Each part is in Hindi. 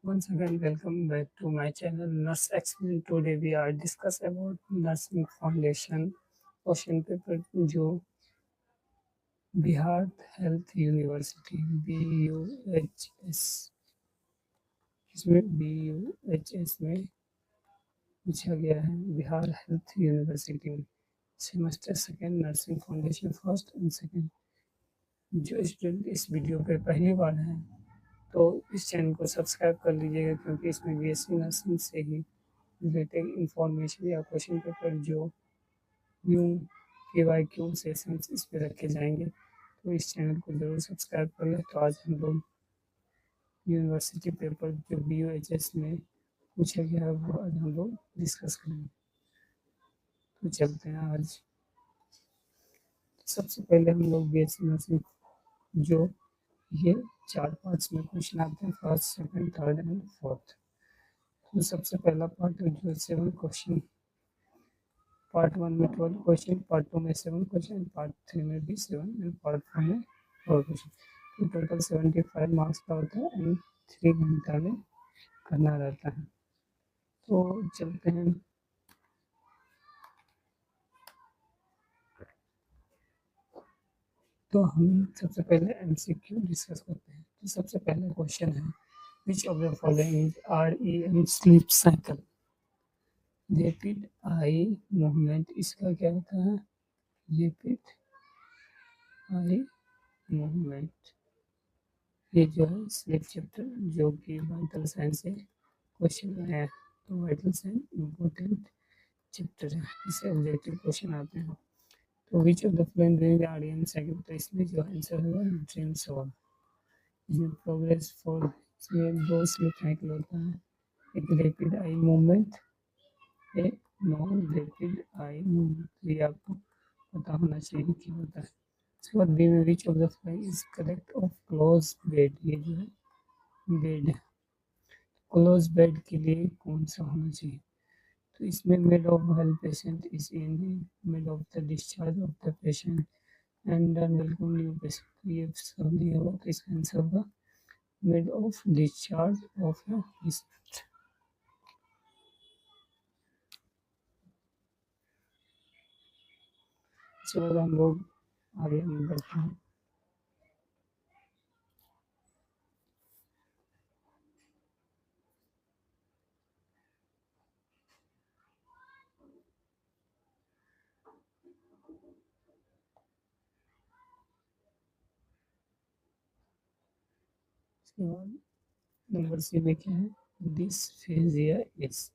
Once again, welcome back to my channel Nurse Explain. Today we are discuss about nursing foundation question paper जो बिहार हेल्थ यूनिवर्सिटी BUHS इसमें BUHS में पूछा गया है। बिहार हेल्थ यूनिवर्सिटी में semester second nursing foundation first and second. जो स्टूडेंट इस वीडियो पे पहली बार हैं तो इस चैनल को सब्सक्राइब कर लीजिएगा, क्योंकि इसमें BSc नर्सिंग से ही रिलेटेड इंफॉर्मेशन या क्वेश्चन पेपर जो न्यू KYQ सेशंस इस पे रखे जाएंगे, तो इस चैनल को जरूर सब्सक्राइब कर लें। तो आज हम लोग यूनिवर्सिटी पेपर जो BUHS में पूछा गया है वो आज हम लोग डिस्कस करेंगे। तो चलते हैं आज। सबसे पहले हम लोग BSc नर्सिंग जो ये 4 पार्ट्स में क्वेश्चन आते हैं, first second third and fourth. तो सबसे पहला पार्ट जो 7 क्वेश्चन, पार्ट 1 में 12 क्वेश्चन, पार्ट 2 में 7 क्वेश्चन, पार्ट 3 में भी 7 एंड पार्ट 4 में 4 क्वेश्चन। तो टोटल 75 मार्क्स का होता है एंड 3 घंटा में करना रहता है। तो चलते हैं। तो हम सबसे पहले MCQ डिस्कस करते हैं। तो सबसे पहला क्वेश्चन है, विच of the following REM sleep cycle? Rapid eye movement, इसका क्या होता है? Rapid eye movement. ये जो है स्लीप चैप्टर जो कि वाइटल साइन से क्वेश्चन आया है। तो वाइटल साइन इम्पोर्टेंट चैप्टर है, इससे ऑब्जेक्टिव क्वेश्चन आते हैं। तो विच of the following during the REM cycle? तो इसमें जो आंसर होगा ड्रीम सवाल। इसमें प्रोग्रेस फॉर, इसमें 2 स्लीप साइकिल होता है, एक रैपिड आई मूवमेंट, एक नॉन रैपिड आई मूवमेंट। ये आपको पता होना चाहिए क्या होता है। उसके बाद बी में विच of the following is correct of close bed? ये जो है बेड, क्लोज बेड के लिए कौन सा होना चाहिए? तो इसमें made of health patient is in made of the discharge of the patient and welcome new patient. तो ये सब नहीं होगा, तो इसका आंसर होगा made of discharge of the patient. इसके बाद हम लोग आगे बढ़ते हैं। इसके बाद नंबर सी में क्या है? Dysphagia is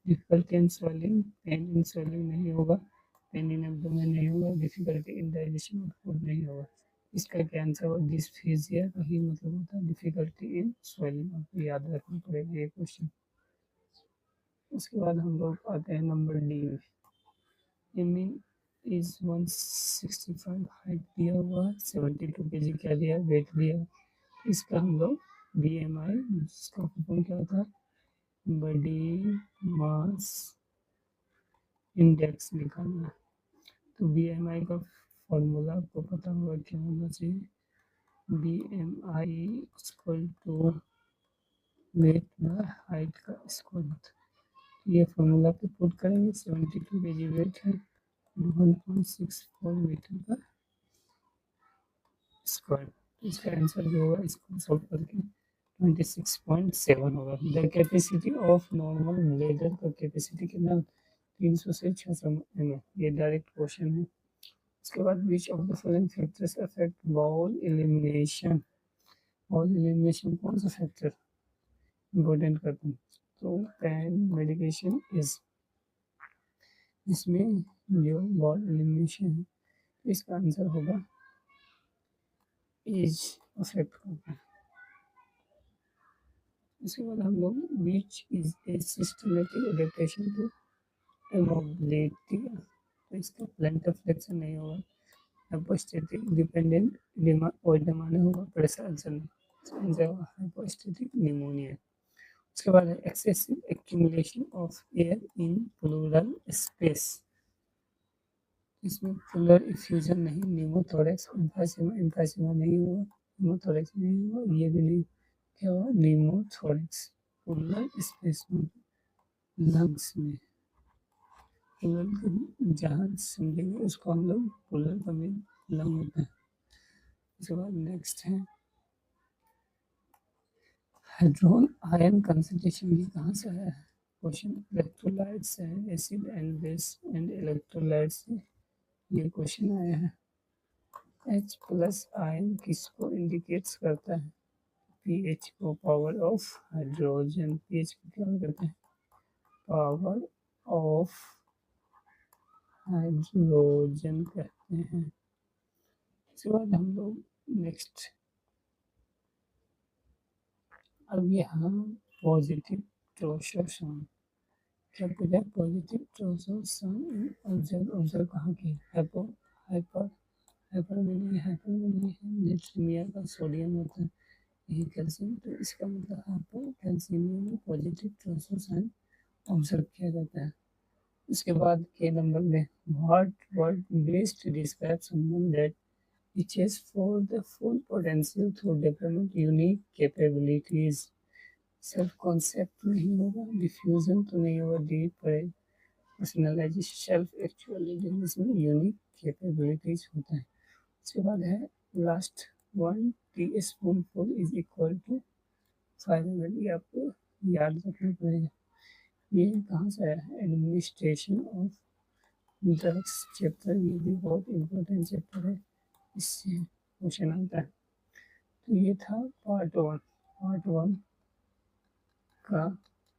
difficulty in swelling, pain in swelling नहीं होगा, पेन इन एब्डोमेन नहीं होगा, difficulty in digestion of food नहीं होगा। इसका क्या आंसर होगा? डिस्फेजिया का ही मतलब होता है डिफिकल्टी इन स्वेलिंग। आपको याद रखना पड़ेगा ये क्वेश्चन। उसके बाद हम लोग आते हैं नंबर डी में। एमिन इज 165 हाइट दिया हुआ, 72 kg क्या दिया? वेट दिया। इसका हम लोग BMI, इसका फॉर्म क्या होता है? बॉडी मास इंडेक्स निकालना है। तो BMI का फॉर्मूला आपको पता होगा क्या होना चाहिए? BMI equal to weight by height का स्क्वायर। ये फॉर्मूला पे पुट करेंगे। 72 kg वेट है, 1.64 मीटर का स्क्वायर। इसका आंसर जो होगा इसको सॉल्व करके 26.7 होगा। The capacity of normal bladder का कैपेसिटी कितना? 300 से 600 ml। ये डायरेक्ट क्वेश्चन है। उसके बाद which of the following factors affect bowel elimination? Bowel elimination कौन सा फैक्टर इम्पोर्टेंट करते हैं? तो पेन मेडिकेशन इज, इसमें जो बाउल एलिमिनेशन है इसका आंसर होगा एज अफेक्ट करता है। इसके बाद हम लोग which is a systematic adaptation to mobility. तो इसका प्लांटर फ्लेक्शन नहीं होगा, हाइपोस्टैटिक डिपेंडेंट ओइडेमा होगा, प्रेशर अल्सर नहीं, हाइपोस्टैटिक निमोनिया। उसके बाद है excessive accumulation of air in plural space. इसमें प्लूरल इफ्यूजन नहीं, निमोथोरेक्स, एम्फाइसेमा नहीं होगा, निमोथोरेक्स नहीं होगा, ये भी नहीं, क्या होगा? निमोथोरेक्स। पुलर स्पेस में लंग्स में पुलर जहाँ समझेंगे उसको हम लोग पुलर का मीन लंग होता है। उसके बाद नेक्स्ट है हाइड्रोजन आयन कंसंट्रेशन, ये कहाँ से आया है क्वेश्चन? इलेक्ट्रोलाइट्स है, acid and base and electrolytes से ये क्वेश्चन आया है। H प्लस आयन किसको इंडिकेट्स करता है? पीएच को, पावर ऑफ हाइड्रोजन। पीएच को क्या कहते हैं? पावर ऑफ हाइड्रोजन कहते हैं। इसके बाद हम लोग नेक्स्ट अब यहाँ पॉजिटिव ट्रोसोन, क्या पूछा? पॉजिटिव ट्रोसोन ऑब्जर्व कहाँ की? हाइपर हाइपरबोलिक है, नेट्रीमिया का सोडियम होता है, ये कैल्शियम, तो इसका मतलब हाइपर कैल्शियमिया में पॉजिटिव ट्रोसोन ऑब्जर्व किया जाता है। उसके बाद के नंबर में what word based describe someone that reaches for the full potential through development unique capabilities. Self concept नहीं होगा, डिफ्यूजन तो नहीं होगा, डीप पर्सनलाइजेशन, सेल्फ एक्चुअलाइजेशन, इसमें यूनिक कैपेबिलिटीज होता है। उसके बाद है last one, tea spoon full is equal to 500, ये आपको याद रखना पड़ेगा। ये कहाँ से आया है? एडमिनिस्ट्रेशन ऑफ ड्रग्स चैप्टर, ये भी बहुत इम्पोर्टेंट चैप्टर है, इससे क्वेश्चन आता है। तो ये था पार्ट वन का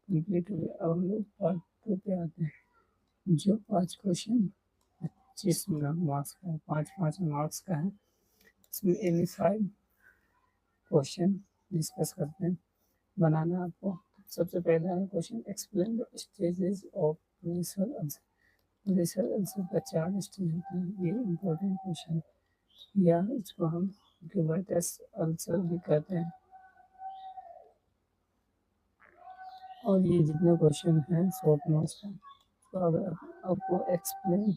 कंप्लीट हो गया। अब हम लोग पार्ट टू पे आते हैं, जो 5 क्वेश्चन 25 मार्क्स का है, 5 मार्क्स का है। इसमें एनी 5 क्वेश्चन डिस्कस करते हैं, बनाना आपको। सबसे पहला है question, explain the stages of pressure ulcer. Pressure ulcer का 4 स्टेज होता है, ये इम्पोर्टेंट क्वेश्चन है, या इसको हम ग्यूबर्टस अल्सर भी कहते हैं। और ये जितने क्वेश्चन हैं शॉर्ट नोट्स हैं, तो अगर आपको एक्सप्लेन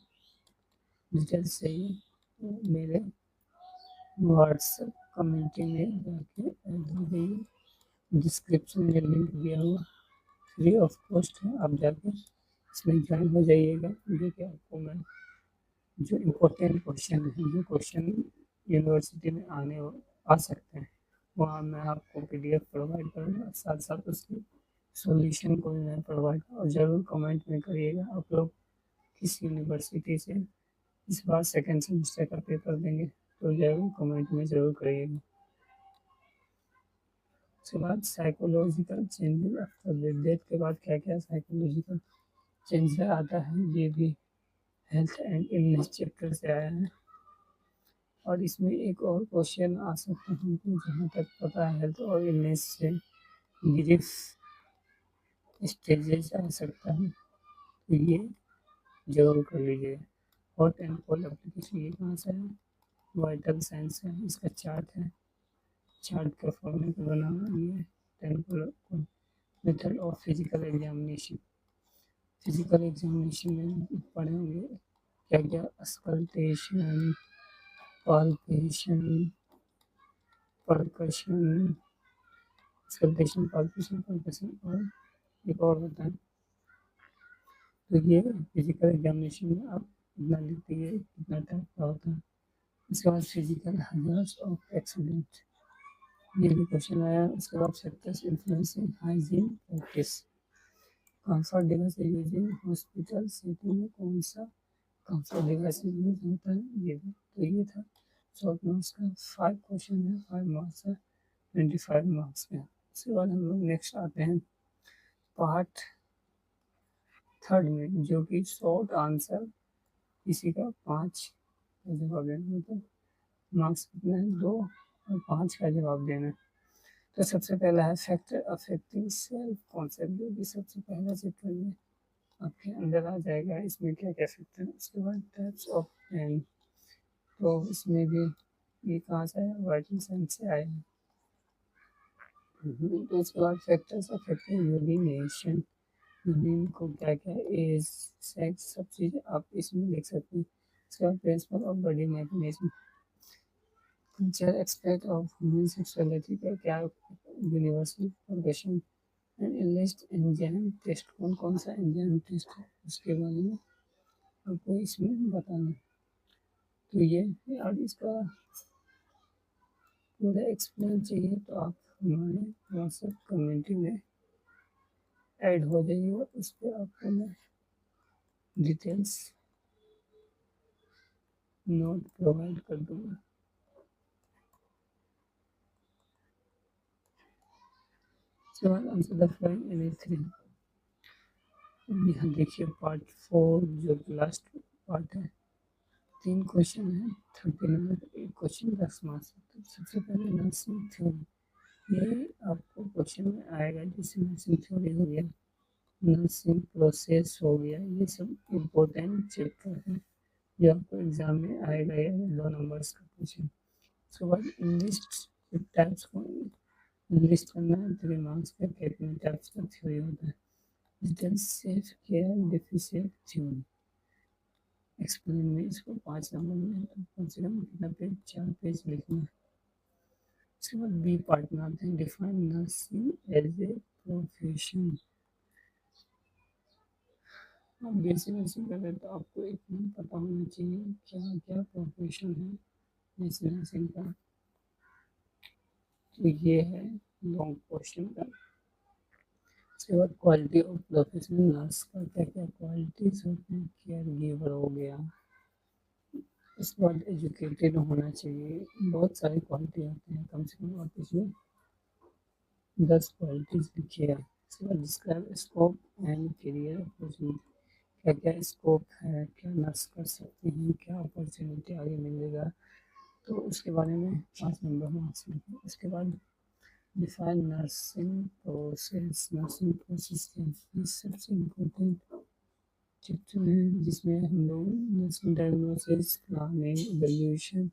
डिटेल्स चाहिए तो मेरे व्हाट्सएप कम्युनिटी में जाके ऐड हो जाइए, डिस्क्रिप्शन में लिंक दिया हुआ, फ्री ऑफ कॉस्ट है, आप जाके इसमें ज्वाइन हो जाइएगा। देखिए आपको मैं जो इम्पोर्टेंट क्वेश्चन है, जो क्वेश्चन यूनिवर्सिटी में आ सकते हैं, वहाँ मैं आपको पीडीएफ प्रोवाइड करूँगा, साथ साथ उसकी सॉल्यूशन को भी मैं प्रोवाइड, और ज़रूर कमेंट में करिएगा आप लोग किस यूनिवर्सिटी से इस बार सेकेंड सेमेस्टर का पेपर देंगे, तो ज़रूर कमेंट में ज़रूर करिएगा। उसके बाद साइकोलॉजिकल चेंजेस आफ्टर डेथ के बाद क्या क्या साइकोलॉजिकल चेंजेस आता है, ये भी हेल्थ एंड इलनेस चैप्टर से आया है। और इसमें एक और क्वेश्चन आ सकता है हमको, जहाँ तक पता है हेल्थ और इलनेस से ग्रीफ स्टेजेस आ सकता है, तो ये जरूर कर लीजिए। हॉट एंड कोल्ड एप्लीकेशन, ये कहाँ से है? वाइटल साइंस है, इसका चार्ट है, चार्ट का फॉर्मेट बना हुआ ये। Temple method of physical examination, physical examination में पढ़े होंगे क्या क्या, auscultation, palpation, percussion, auscultation, palpation, percussion, और एक और होता है। तो ये फिजिकल एग्जामिनेशन में आप कितना लिखते हैं, कितना टाइप का होता है। उसके बाद फिजिकल हजार्ड्स ऑफ एक्सीडेंट, ये भी क्वेश्चन आया। उसके बाद factors influencing hygiene practice, comfort device using hospital setting में कौन सा कंफर्ट डिवाइस यूज होता है, ये भी। तो ये था शॉर्ट नोट्स का 5 क्वेश्चन है, 5 मार्क्स है, 25 मार्क्स का। उसके बाद हम लोग नेक्स्ट आते हैं पार्ट थर्ड में, जो कि शॉर्ट आंसर, किसी का 5 का जवाब देना, मतलब मार्क्स कितने हैं, 2 और 5 का जवाब देना है। तो सबसे पहला है फैक्टर अफेक्टिंग सेल्फ कॉन्सेप्ट, जो कि सबसे पहला चैप्टर में आपके अंदर आ जाएगा, इसमें क्या क्या फैक्टर है। उसके बाद टाइप्स ऑफ पेन, तो इसमें भी ये कहाँ से आया, वाइटल साइंस से आया है। तो उसके बाद फैक्टर्स अफेक्टिंग यूरिनेशन, यूरिन को क्या क्या, एज, सेक्स, सब चीज़ें आप इसमें देख सकते हैं। उसके बाद principle of body mechanism, culture aspect of human sexuality का क्या universal progression list enzyme test, कौन कौन सा एंजाइम टेस्ट है उसके बारे में आपको इसमें बताना। तो ये है, और इसका पूरा एक्सप्लेन चाहिए तो आप हमारे व्हाट्सएप कम्युनिटी में ऐड हो जाइएगा, उस पर आपको मैं डिटेल्स नोट प्रोवाइड कर दूंगा। उसके बाद आंसर द फॉलोइंग इन 3। यहाँ देखिए पार्ट 4 जो लास्ट पार्ट है, 3 क्वेश्चन है, 30 नंबर का एक क्वेश्चन 10 मार्क्स। तो सबसे पहले नर्सिंग थ्योरी, ये आपको क्वेश्चन में आएगा, जैसे नर्सिंग थ्योरी हो गया, नर्सिंग प्रोसेस हो गया, ये सब इम्पोर्टेंट चैप्टर है जो आपको एग्जाम में आएगा, या 2 नंबर्स का क्वेश्चन। उसके बाद इंग्लिश टाइप्स को लिस्ट करना है, 3 मार्क्स का, कितने टाइप्स का थ्योरी होता है। Details self care deficient theory explain में, इसको 5 नंबर में तो कम से कम कितना पेज, 4 पेज लिखना है। उसके बाद बी पार्ट में आते हैं, define nursing as a profession. आप बेसिक नर्सिंग कर रहे तो आपको इतना पता होना चाहिए क्या क्या प्रोफेशन है बेसिक नर्सिंग का। तो ये है लॉन्ग क्वेश्चन का। उसके बाद क्वालिटी ऑफ प्रोफेशनल नर्स का क्या क्या क्वालिटीज होती हैं, केयर गिवर हो गया। उसके बाद एजुकेटेड होना चाहिए, बहुत सारी क्वालिटी आती हैं, कम से कम आप इसमें 10 क्वालिटीज लिखिएगा। उसके बाद describe scope and career opportunity, क्या क्या स्कोप है, क्या नर्स कर सकते हैं, क्या अपॉर्चुनिटी आगे मिलेगा, तो उसके बारे में 5 नंबर मार्क्स लिखें। उसके बाद define nursing process, nursing process ये सबसे इम्पोर्टेंट चैप्टर है, जिसमें हम लोग नर्सिंग डायग्नोसिस, प्लानिंग, इवैल्यूएशन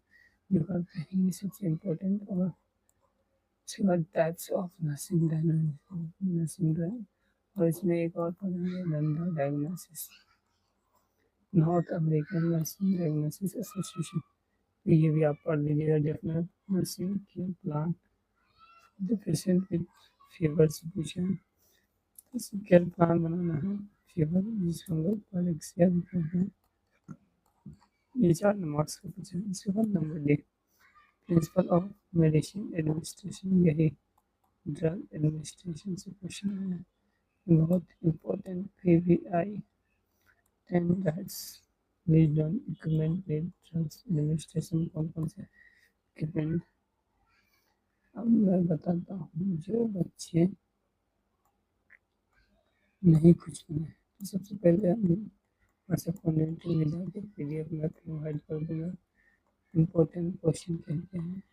जो करते हैं, ये सबसे इम्पोर्टेंट। और उसके बाद टाइप्स ऑफ नर्सिंग डायग्नोसिस, और इसमें एक और पढ़ेंगे London diagnosis, north American nursing diagnosis association, तो ये भी आप पढ़ लीजिएगा। Definite nursing care plan the patient with fever से पूछे हैं, तो केयर प्लान बनाना है फीवर, जिसको हम लोग परीक्षा भी करते हैं, ये 4 मार्क्स का पूछे हैं। उसके बाद number D, principle of medicine administration, यही ड्रग एडमिनिस्ट्रेशन से क्वेश्चन है, बहुत important. PVI 10 rights based on equipment with drugs administration, कौन कौन से इक्विपमेंट। अब मैं बताता हूँ, जो बच्चे नहीं कुछ बने, तो सबसे पहले हम व्हाट्सएप कम्युनिटी में जाकर PDF में प्रोवाइड कर दूँगा। इम्पोर्टेंट क्वेश्चन कहते हैं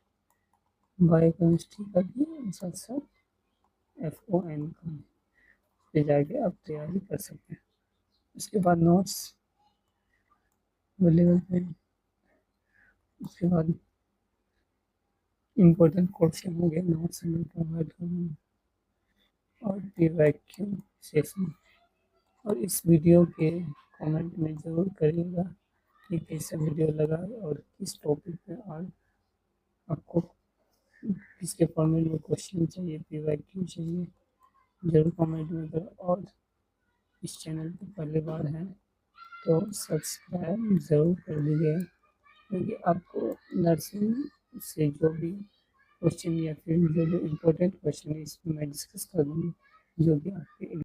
बायोकेमिस्ट्री का भी, साथ साथ FON का पे जाके आप तैयारी कर सकते हैं। उसके बाद नोट्स अवेलेबल है। उसके बाद इम्पोर्टेंट क्वेश्चन हो गए, नोट्स में प्रोवाइड करूँगा, और PYQ सेशन। और इस वीडियो के कमेंट में ज़रूर करिएगा कि कैसा वीडियो लगा और किस टॉपिक पे, और आपको किसके फॉर्मेट में क्वेश्चन चाहिए, PYQ चाहिए, ज़रूर कमेंट में करें। और इस चैनल पर पहली बार हैं तो सब्सक्राइब ज़रूर कर दीजिएगा, क्योंकि आपको नर्सिंग से जो भी क्वेश्चन या फिर जो जो इम्पोर्टेंट क्वेश्चन है इसमें मैं डिस्कस कर दूँगी, जो कि आपके